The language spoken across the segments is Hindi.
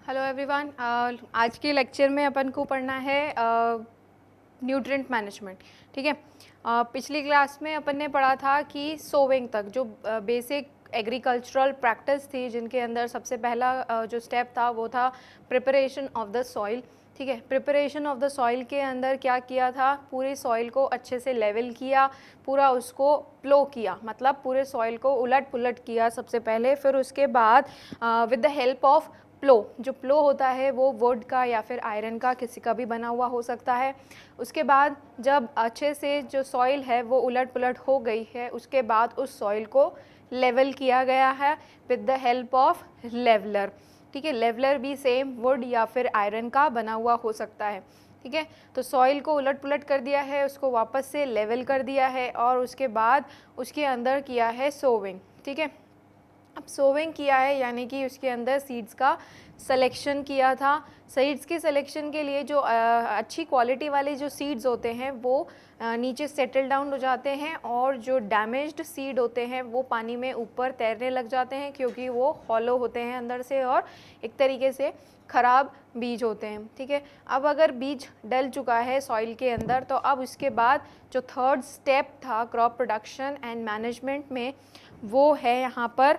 Hello everyone. आज के लेक्चर में अपन को पढ़ना है न्यूट्रिएंट मैनेजमेंट। ठीक है। पिछली क्लास में अपन ने पढ़ा था कि सोविंग तक जो बेसिक एग्रीकल्चरल प्रैक्टिस थी, जिनके अंदर सबसे पहला जो स्टेप था वो था प्रिपरेशन ऑफ द सॉइल। ठीक है। प्रिपरेशन ऑफ द सॉइल के अंदर क्या किया था, पूरे सॉइल को अच्छे से लेवल किया, पूरा उसको प्लो किया, मतलब पूरे सॉइल को उलट पुलट किया सबसे पहले। फिर उसके बाद विद द हेल्प ऑफ प्लो, जो प्लो होता है वो वुड का या फिर आयरन का, किसी का भी बना हुआ हो सकता है। उसके बाद जब अच्छे से जो सॉइल है वो उलट पुलट हो गई है, उसके बाद उस सॉइल को लेवल किया गया है with the help of leveller. ठीक है। लेवलर भी सेम वुड या फिर आयरन का बना हुआ हो सकता है। ठीक है। तो सॉइल को उलट पुलट कर दिया है, उसको वापस से लेवल कर दिया है और उसके बाद उसके अंदर किया है सोविंग। ठीक है। अब सोविंग किया है यानी कि उसके अंदर सीड्स का सिलेक्शन किया था। सीड्स के सिलेक्शन के लिए जो अच्छी क्वालिटी वाले जो सीड्स होते हैं वो नीचे सेटल डाउन हो जाते हैं, और जो डैमेज्ड सीड होते हैं वो पानी में ऊपर तैरने लग जाते हैं, क्योंकि वो हॉलो होते हैं अंदर से और एक तरीके से ख़राब बीज होते हैं। ठीक है। अब अगर बीज डल चुका है सॉइल के अंदर, तो अब उसके बाद जो थर्ड स्टेप था क्रॉप प्रोडक्शन एंड मैनेजमेंट में, वो है यहाँ पर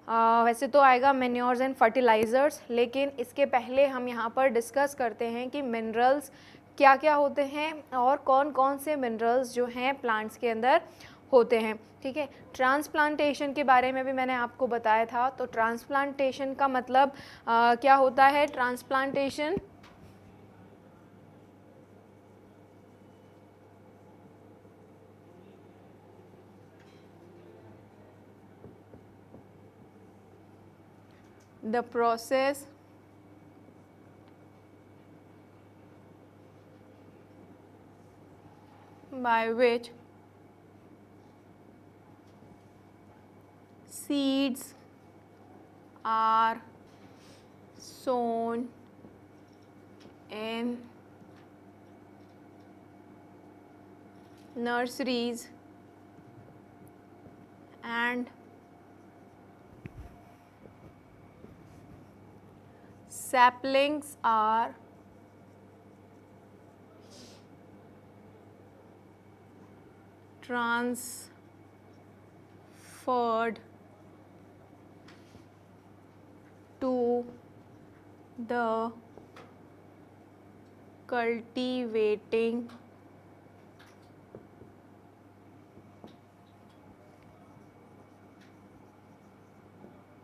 वैसे तो आएगा मैन्योर्स एंड फर्टिलाइज़र्स, लेकिन इसके पहले हम यहाँ पर डिस्कस करते हैं कि मिनरल्स क्या क्या होते हैं और कौन कौन से मिनरल्स जो हैं प्लांट्स के अंदर होते हैं। ठीक है। ट्रांसप्लांटेशन के बारे में भी मैंने आपको बताया था। तो ट्रांसप्लांटेशन का मतलब क्या होता है? Transplantation the process by which seeds are sown in nurseries and saplings are transferred to the cultivating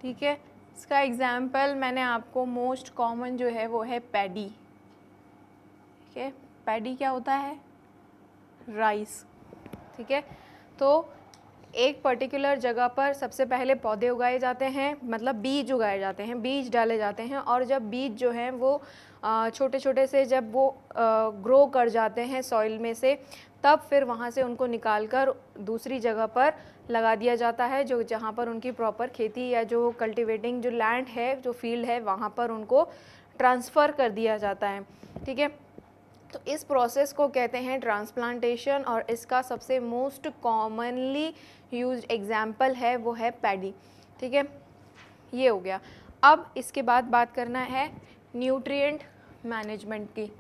ठीक है। इसका एग्जाम्पल मैंने आपको मोस्ट कॉमन जो है वो है पैडी। ठीक है। पैडी क्या होता है? राइस। ठीक है। तो एक पर्टिकुलर जगह पर सबसे पहले पौधे उगाए जाते हैं, मतलब बीज उगाए जाते हैं, बीज डाले जाते हैं, और जब बीज जो हैं वो छोटे छोटे से जब वो ग्रो कर जाते हैं सॉइल में से, तब फिर वहाँ से उनको निकाल कर दूसरी जगह पर लगा दिया जाता है, जो जहाँ पर उनकी प्रॉपर खेती या जो कल्टिवेटिंग जो लैंड है, जो फील्ड है, वहाँ पर उनको ट्रांसफ़र कर दिया जाता है। ठीक है। तो इस प्रोसेस को कहते हैं ट्रांसप्लांटेशन, और इसका सबसे मोस्ट कॉमनली यूज्ड एग्जाम्पल है वो है पैडी। ठीक है। ये हो गया। अब इसके बाद बात करना है न्यूट्रिएंट मैनेजमेंट की।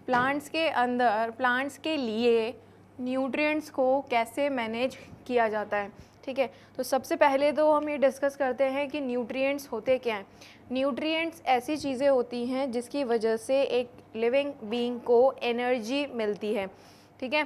प्लांट्स के अंदर, प्लांट्स के लिए न्यूट्रिएंट्स को कैसे मैनेज किया जाता है। ठीक है। तो सबसे पहले तो हम ये डिस्कस करते हैं कि न्यूट्रिएंट्स होते क्या हैं। न्यूट्रिएंट्स ऐसी चीज़ें होती हैं जिसकी वजह से एक लिविंग बीइंग को एनर्जी मिलती है। ठीक है।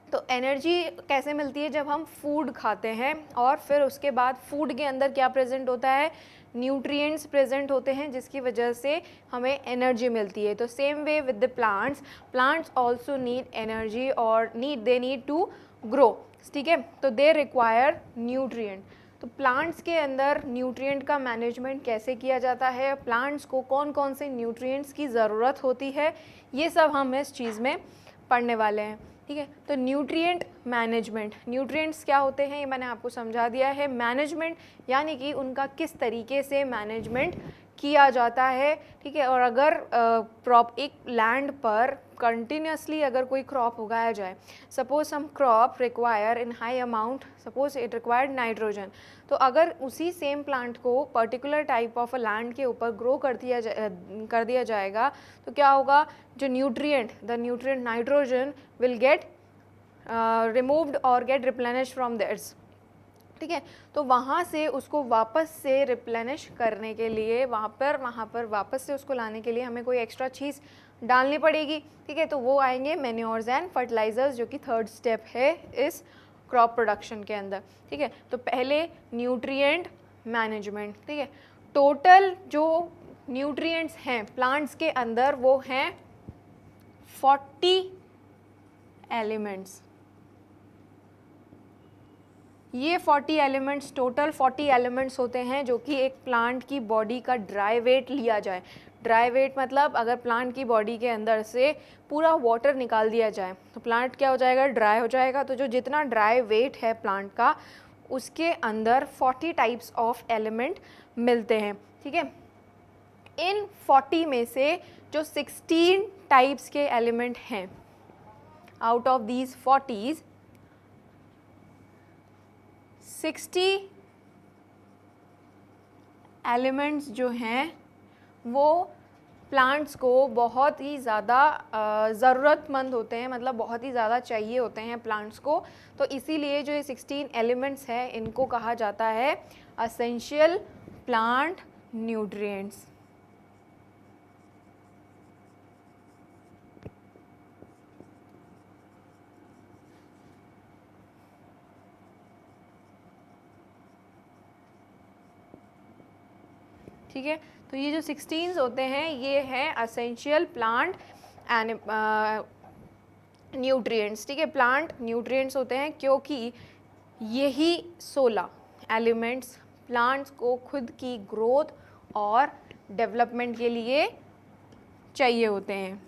तो एनर्जी कैसे मिलती है? जब हम फूड खाते हैं, और फिर उसके बाद फूड के अंदर क्या प्रेजेंट होता है? न्यूट्रिएंट्स प्रेजेंट होते हैं, जिसकी वजह से हमें एनर्जी मिलती है। तो same way with the plants, plants also need energy और दे नीड टू ग्रो। ठीक है। तो दे रिक्वायर न्यूट्रिएंट। तो प्लांट्स के अंदर न्यूट्रिएंट का मैनेजमेंट कैसे किया जाता है, प्लांट्स को कौन कौन से न्यूट्रिएंट्स की ज़रूरत होती है, ये सब हम इस चीज़ में पढ़ने वाले हैं। ठीक है। तो न्यूट्रिएंट मैनेजमेंट, न्यूट्रिएंट्स क्या होते हैं ये मैंने आपको समझा दिया है। मैनेजमेंट यानी कि उनका किस तरीके से मैनेजमेंट किया जाता है, ठीक है। और अगर एक लैंड पर कंटिन्यूसली अगर कोई क्रॉप उगाया जाए, suppose some crop require in high amount, suppose it required nitrogen, तो अगर उसी सेम प्लांट को particular type of a land के ऊपर ग्रो कर दिया जाएगा, तो क्या होगा, जो the nutrient nitrogen will get removed और get replenish from the earth, ठीक है। तो वहाँ से उसको वापस से रिप्लेनिश करने के लिए, वहाँ पर वापस से उसको लाने के लिए हमें कोई एक्स्ट्रा चीज़ डालनी पड़ेगी, ठीक है। तो वो आएंगे मैन्योर्स एंड फर्टिलाइजर्स, जो कि थर्ड स्टेप है इस क्रॉप प्रोडक्शन के अंदर, ठीक है। तो पहले न्यूट्रिएंट मैनेजमेंट, ठीक है। टोटल जो न्यूट्रिएंट्स हैं प्लांट्स के अंदर वो हैं 40 एलिमेंट्स। ये 40 एलिमेंट्स, टोटल 40 एलिमेंट्स होते हैं जो कि एक प्लांट की बॉडी का ड्राई वेट लिया जाए। ड्राई वेट मतलब अगर प्लांट की बॉडी के अंदर से पूरा वाटर निकाल दिया जाए तो प्लांट क्या हो जाएगा, ड्राई हो जाएगा। तो जो जितना ड्राई वेट है प्लांट का, उसके अंदर 40 टाइप्स ऑफ एलिमेंट मिलते हैं, ठीक है। इन 40 में से जो 16 टाइप्स के एलिमेंट हैं, आउट ऑफ दीज 40, 60 एलिमेंट्स जो हैं वो प्लांट्स को बहुत ही ज़्यादा ज़रूरतमंद होते हैं, मतलब बहुत ही ज़्यादा चाहिए होते हैं प्लांट्स को। तो इसीलिए जो ये 16 एलिमेंट्स हैं इनको कहा जाता है एसेंशियल प्लांट न्यूट्रिएंट्स। ठीक है। तो ये जो 16 होते हैं ये हैं एसेंशियल प्लांट न्यूट्रिएंट्स, ठीक है। प्लांट न्यूट्रिएंट्स होते हैं क्योंकि यही 16 एलिमेंट्स प्लांट्स को खुद की ग्रोथ और डेवलपमेंट के लिए चाहिए होते हैं।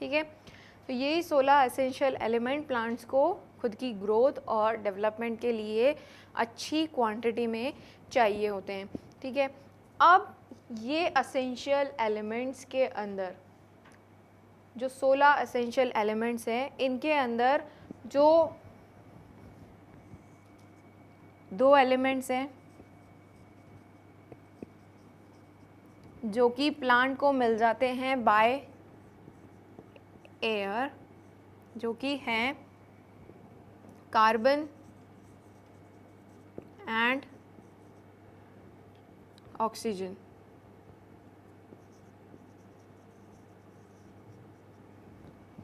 ठीक है। तो यही 16 एसेंशियल एलिमेंट प्लांट्स को खुद की ग्रोथ और डेवलपमेंट के लिए अच्छी क्वांटिटी में चाहिए होते हैं, ठीक है। अब ये एसेंशियल एलिमेंट्स के अंदर जो 16 एसेंशियल एलिमेंट्स हैं, इनके अंदर जो 2 एलिमेंट्स हैं जो कि प्लांट को मिल जाते हैं बाय एयर, जो कि हैं कार्बन एंड ऑक्सीजन।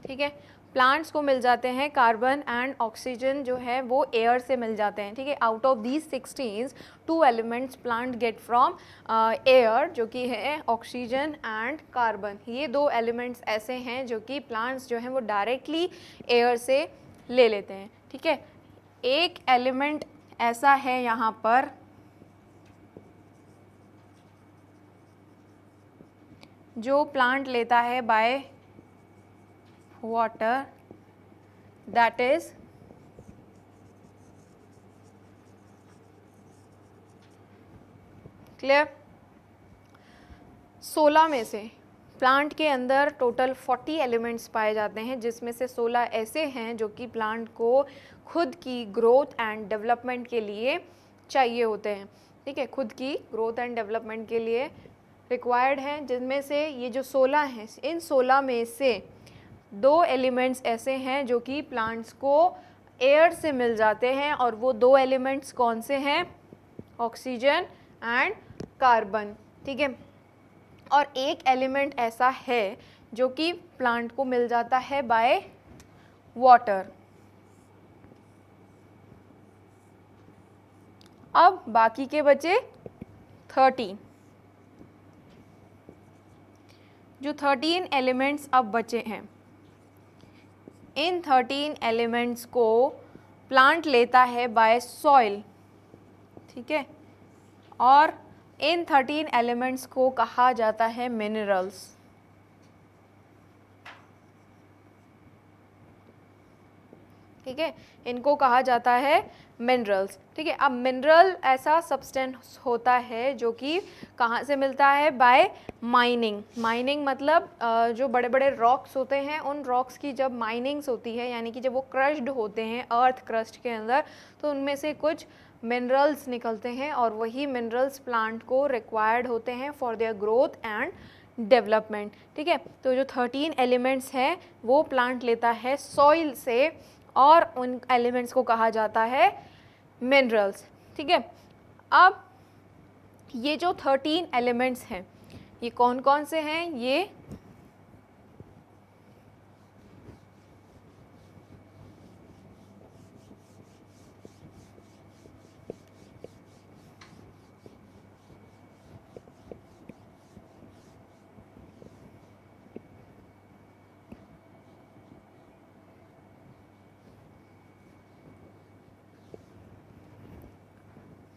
ठीक है। प्लांट्स को मिल जाते हैं कार्बन एंड ऑक्सीजन जो है वो एयर से मिल जाते हैं, ठीक है। Out of these 16 2 elements plant get from air, जो कि है ऑक्सीजन एंड कार्बन। ये 2 एलिमेंट्स ऐसे हैं जो कि प्लांट्स जो हैं वो डायरेक्टली एयर से ले लेते हैं, ठीक है। एक एलिमेंट ऐसा है यहाँ पर जो प्लांट लेता है bye water, that is clear। 16 में से प्लांट के अंदर टोटल 40 एलिमेंट्स पाए जाते हैं, जिसमें से 16 ऐसे हैं जो कि प्लांट को खुद की ग्रोथ एंड डेवलपमेंट के लिए चाहिए होते हैं, ठीक है। खुद की ग्रोथ एंड डेवलपमेंट के लिए रिक्वायर्ड हैं, जिनमें से ये जो 16 हैं, इन 16 में से 2 एलिमेंट्स ऐसे हैं जो कि प्लांट्स को एयर से मिल जाते हैं, और वो 2 एलिमेंट्स कौन से हैं, ऑक्सीजन एंड कार्बन, ठीक है। और एक एलिमेंट ऐसा है जो कि प्लांट को मिल जाता है बाय वाटर। अब बाकी के बचे 13। जो 13 एलिमेंट्स अब बचे हैं, इन 13 एलिमेंट्स को प्लांट लेता है बाय सॉइल, ठीक है, और इन 13 एलिमेंट्स को कहा जाता है मिनरल्स। ठीक है, इनको कहा जाता है मिनरल्स। ठीक है, अब मिनरल ऐसा सब्सटेंस होता है जो कि कहाँ से मिलता है? Bye mining. माइनिंग मतलब जो बड़े बड़े रॉक्स होते हैं, उन रॉक्स की जब माइनिंग्स होती है, यानी कि जब वो क्रश्ड होते हैं अर्थ क्रस्ट के अंदर, तो उनमें से कुछ मिनरल्स निकलते हैं और वही मिनरल्स प्लांट को रिक्वायर्ड होते हैं for their growth and development. ठीक है, तो जो 13 एलिमेंट्स हैं वो प्लांट लेता है सॉइल से और उन एलिमेंट्स को कहा जाता है मिनरल्स। ठीक है, अब ये जो 13 एलिमेंट्स हैं ये कौन कौन से हैं? ये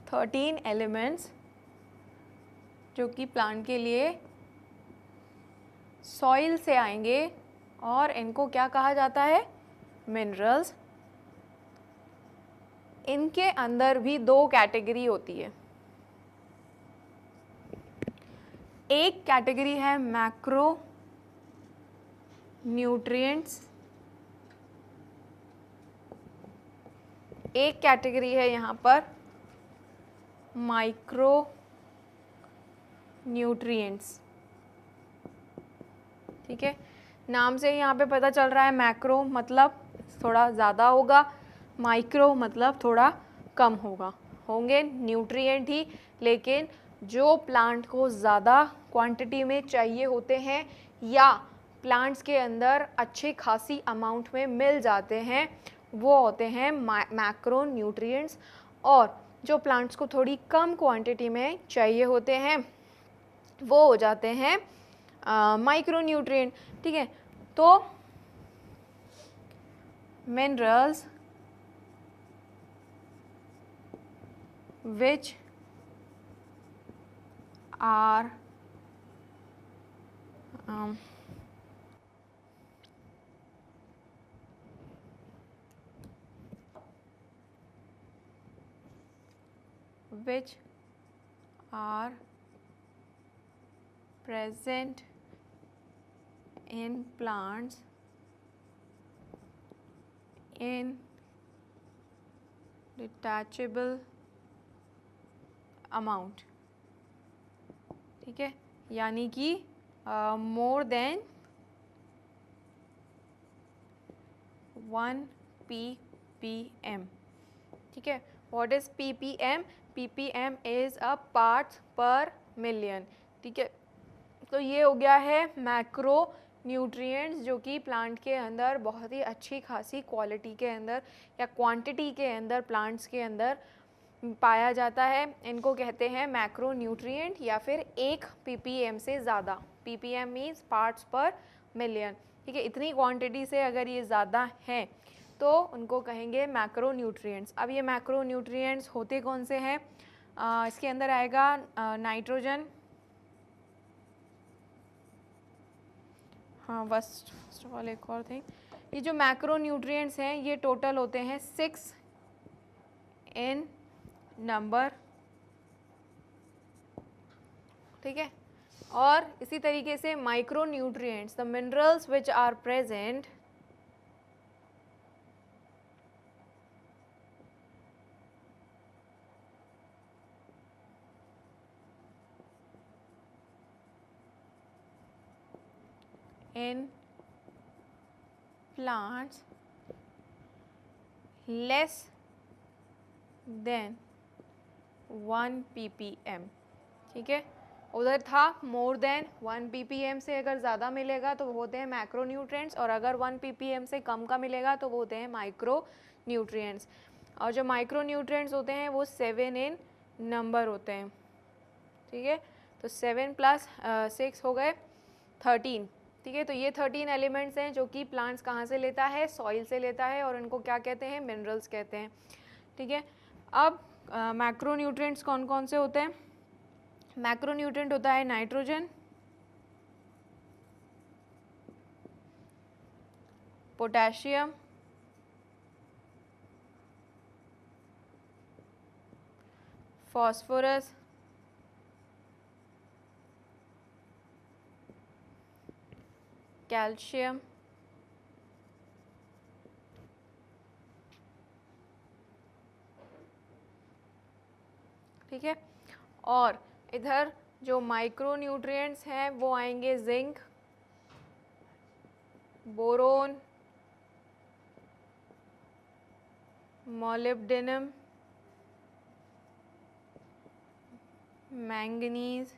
थर्टीन एलिमेंट्स जो कि प्लांट के लिए सॉइल से आएंगे और इनको क्या कहा जाता है? मिनरल्स। इनके अंदर भी दो कैटेगरी होती है। एक कैटेगरी है मैक्रो न्यूट्रिएंट्स, एक कैटेगरी है यहाँ पर माइक्रो न्यूट्रिएंट्स। ठीक है, नाम से ही यहाँ पे पता चल रहा है मैक्रो मतलब थोड़ा ज़्यादा होगा, माइक्रो मतलब थोड़ा कम होगा। होंगे न्यूट्रिएंट ही, लेकिन जो प्लांट को ज़्यादा क्वांटिटी में चाहिए होते हैं या प्लांट्स के अंदर अच्छी खासी अमाउंट में मिल जाते हैं वो होते हैं मैक्रो न्यूट्रिएंट्स, और जो प्लांट्स को थोड़ी कम क्वांटिटी में चाहिए होते हैं वो हो जाते हैं माइक्रो न्यूट्रिएंट। ठीक है, तो minerals which are which are present in plants in detachable amount. ठीक है, यानी कि मोर देन 1 ppm। ठीक है, what is ppm? ppm is a parts पर मिलियन। ठीक है, तो ये हो गया है मैक्रो न्यूट्रिएंट्स जो कि प्लांट के अंदर बहुत ही अच्छी खासी क्वालिटी के अंदर या क्वांटिटी के अंदर प्लांट्स के अंदर पाया जाता है। इनको कहते हैं मैक्रो न्यूट्रिएंट या फिर 1 ppm से ज़्यादा। ppm मीन्स पार्ट्स पर मिलियन। ठीक है, इतनी क्वांटिटी से अगर ये ज़्यादा हैं तो उनको कहेंगे मैक्रो न्यूट्रिएंट्स। अब ये मैक्रो न्यूट्रिएंट्स होते कौन से हैं? इसके अंदर आएगा नाइट्रोजन, हाँ फर्स्ट ऑफ ऑल एक और थिंग, ये जो मैक्रो न्यूट्रिएंट्स हैं ये टोटल होते हैं 6 इन नंबर। ठीक है, और इसी तरीके से micronutrients, the minerals which are present in plants less than 1 ppm। ठीक है, उधर था मोर देन 1 ppm से अगर ज़्यादा मिलेगा तो वो होते हैं मैक्रो न्यूट्रिएंट्स, और अगर 1 ppm से कम का मिलेगा तो वो होते हैं माइक्रो न्यूट्रिएंट्स। और जो माइक्रो न्यूट्रिएंट्स होते हैं वो 7 इन नंबर होते हैं, ठीक है। तो 7 + 6 हो गए 13, ठीक है। तो ये 13 एलिमेंट्स हैं जो कि प्लांट्स कहाँ से लेता है, सॉइल से लेता है, और उनको क्या कहते हैं, मिनरल्स कहते हैं, ठीक है। अब मैक्रोन्यूट्रिएंट्स कौन कौन से होते हैं? मैक्रोन्यूट्रिएंट होता है नाइट्रोजन, पोटेशियम, फॉस्फोरस, कैल्शियम, ठीक है। और इधर जो माइक्रोन्यूट्रिएंट्स हैं वो आएंगे जिंक, बोरोन, मोलिब्डेनम, मैंगनीज,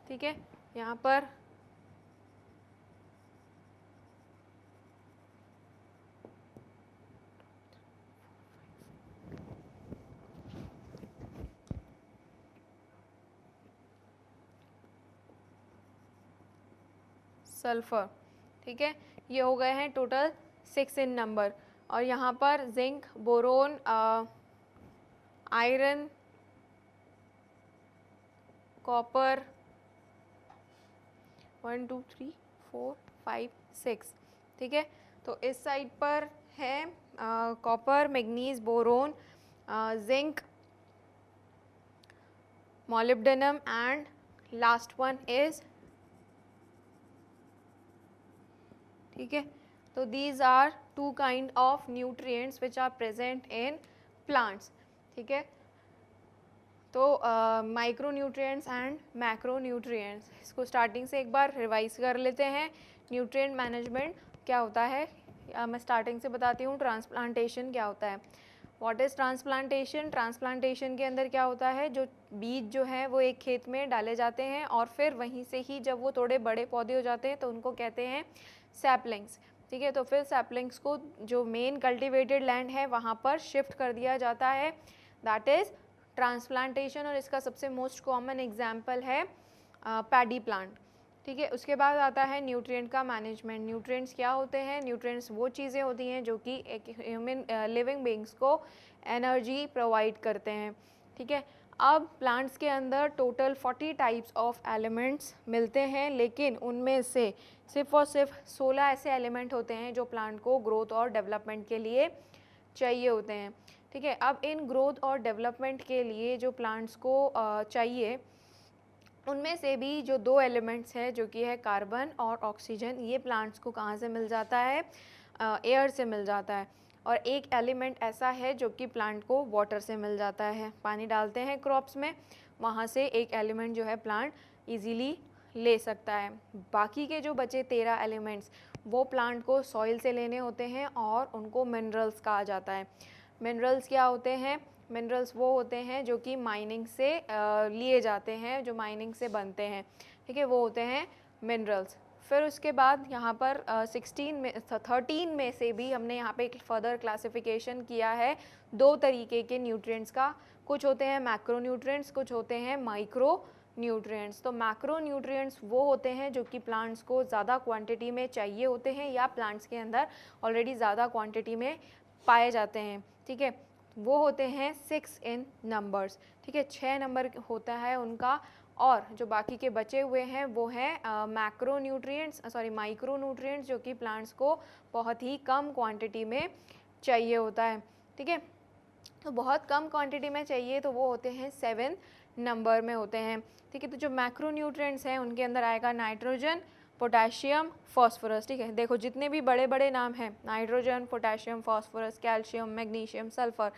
ठीक है। यहाँ पर सल्फर, ठीक है। ये हो गए हैं टोटल 6 इन नंबर। और यहाँ पर जिंक, बोरोन, आयरन, कॉपर, 1 2 3 4 5 6, ठीक है। तो इस साइड पर है copper, manganese, boron, zinc, molybdenum, and last one is, ठीक है। तो these are 2 kind of nutrients which are present in plants, ठीक है। तो micro nutrients and macro nutrients, इसको स्टार्टिंग से एक बार रिवाइज कर लेते हैं। न्यूट्रिएंट मैनेजमेंट क्या होता है, मैं स्टार्टिंग से बताती हूँ। ट्रांसप्लांटेशन क्या होता है, व्हाट इज़ ट्रांसप्लांटेशन? ट्रांसप्लांटेशन के अंदर क्या होता है, जो बीज जो है वो एक खेत में डाले जाते हैं और फिर वहीं से ही जब वो थोड़े बड़े पौधे हो जाते हैं तो उनको कहते हैं सैपलिंग्स, ठीक है। तो फिर सैपलिंग्स को जो मेन कल्टिवेटेड लैंड है वहाँ पर शिफ्ट कर दिया जाता है, दैट इज़ ट्रांसप्लांटेशन। और इसका सबसे मोस्ट कॉमन एग्जाम्पल है पैडी प्लांट, ठीक है। उसके बाद आता है न्यूट्रिएंट का मैनेजमेंट। न्यूट्रिएंट्स क्या होते हैं? न्यूट्रिएंट्स वो चीज़ें होती हैं जो कि एक ह्यूमन लिविंग बींग्स को एनर्जी प्रोवाइड करते हैं, ठीक है। अब प्लांट्स के अंदर टोटल 40 टाइप्स ऑफ एलिमेंट्स मिलते हैं, लेकिन उनमें से सिर्फ और सिर्फ 16 ऐसे एलिमेंट होते हैं जो प्लांट को ग्रोथ और डेवलपमेंट के लिए चाहिए होते हैं, ठीक है। अब इन ग्रोथ और डेवलपमेंट के लिए जो प्लांट्स को चाहिए, उनमें से भी जो 2 एलिमेंट्स हैं जो कि है कार्बन और ऑक्सीजन, ये प्लांट्स को कहाँ से मिल जाता है? एयर से मिल जाता है। और एक एलिमेंट ऐसा है जो कि प्लांट को वाटर से मिल जाता है, पानी डालते हैं क्रॉप्स में, वहाँ से एक एलिमेंट जो है प्लांट इजीली ले सकता है। बाकी के जो बचे 13 एलिमेंट्स वो प्लांट को सॉइल से लेने होते हैं और उनको मिनरल्स कहा जाता है। मिनरल्स क्या होते हैं? मिनरल्स वो होते हैं जो कि माइनिंग से लिए जाते हैं, जो माइनिंग से बनते हैं, ठीक है, वो होते हैं मिनरल्स। फिर उसके बाद यहाँ पर 13 में से भी हमने यहाँ पे एक फर्दर क्लासिफिकेशन किया है 2 तरीके के न्यूट्रिएंट्स का। कुछ होते हैं मैक्रो न्यूट्रिएंट्स, कुछ होते हैं माइक्रो न्यूट्रिएंट्स। तो मैक्रो न्यूट्रिएंट्स वो होते हैं जो कि प्लांट्स को ज़्यादा क्वांटिटी में चाहिए होते हैं या प्लांट्स के अंदर ऑलरेडी ज़्यादा क्वांटिटी में पाए जाते हैं, ठीक है। वो होते हैं 6 इन नंबर्स, ठीक है, 6 नंबर होता है उनका। और जो बाकी के बचे हुए हैं वो हैं macro nutrients, sorry micro nutrients, जो कि प्लांट्स को बहुत ही कम क्वांटिटी में चाहिए होता है, ठीक है। तो बहुत कम क्वांटिटी में चाहिए तो वो होते हैं 7 नंबर में होते हैं, ठीक है। तो जो मैक्रो न्यूट्रिएंट्स हैं उनके अंदर आएगा नाइट्रोजन, पोटेशियम, फॉस्फोरस, ठीक है। देखो जितने भी बड़े बड़े नाम हैं, nitrogen, potassium, phosphorus, calcium, magnesium, sulphur,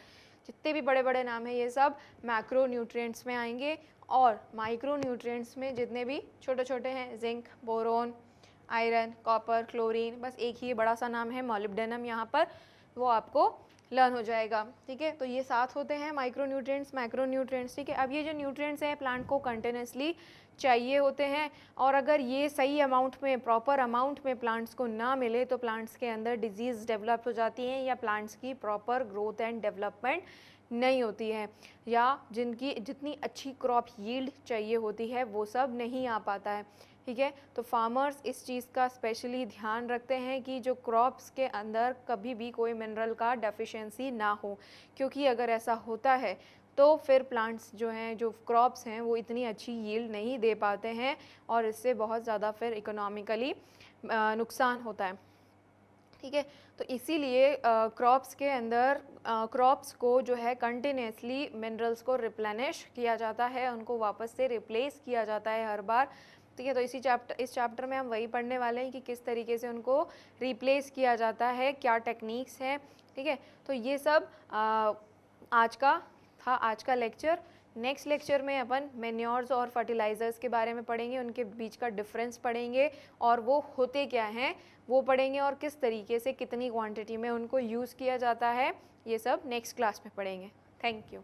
जितने भी बड़े बड़े नाम हैं ये सब मैक्रो न्यूट्रिएंट्स में आएंगे। और माइक्रो न्यूट्रिएंट्स में जितने भी छोटे छोटे हैं, zinc, boron, iron, copper, chlorine, बस एक ही बड़ा सा नाम है मॉलिब्डेनम यहाँ पर, वो आपको लर्न हो जाएगा। ठीक है, तो ये 7 होते हैं माइक्रो न्यूट्रिएंट्स, मैक्रो न्यूट्रिएंट्स। ठीक है, अब ये जो न्यूट्रिएंट्स हैं प्लांट को कंटिन्यूसली चाहिए होते हैं, और अगर ये सही अमाउंट में, प्रॉपर अमाउंट में प्लांट्स को ना मिले तो प्लांट्स के अंदर डिजीज़ डेवलप हो जाती हैं, या प्लांट्स की प्रॉपर ग्रोथ एंड डेवलपमेंट नहीं होती है, या जिनकी जितनी अच्छी क्रॉप यील्ड चाहिए होती है वो सब नहीं आ पाता है। ठीक है, तो फार्मर्स इस चीज़ का स्पेशली ध्यान रखते हैं कि जो क्रॉप्स के अंदर कभी भी कोई मिनरल का डेफिशिएंसी ना हो, क्योंकि अगर ऐसा होता है तो फिर प्लांट्स जो हैं, जो क्रॉप्स हैं, वो इतनी अच्छी यील्ड नहीं दे पाते हैं, और इससे बहुत ज़्यादा फिर इकोनॉमिकली नुकसान होता है। ठीक है, तो इसीलिए क्रॉप्स के अंदर क्रॉप्स को जो है कंटिन्यूसली मिनरल्स को रिप्लेनिश किया जाता है, उनको वापस से रिप्लेस किया जाता है हर बार। ठीक है, तो इस चैप्टर में हम वही पढ़ने वाले हैं कि किस तरीके से उनको रिप्लेस किया जाता है, क्या टेक्निक्स हैं। ठीक है, तो ये सब आज का लेक्चर। नेक्स्ट लेक्चर में अपन मेन्योर्स और फर्टिलाइज़र्स के बारे में पढ़ेंगे, उनके बीच का डिफरेंस पढ़ेंगे, और वो होते क्या हैं वो पढ़ेंगे, और किस तरीके से कितनी क्वांटिटी में उनको यूज़ किया जाता है, ये सब नेक्स्ट क्लास में पढ़ेंगे। Thank you.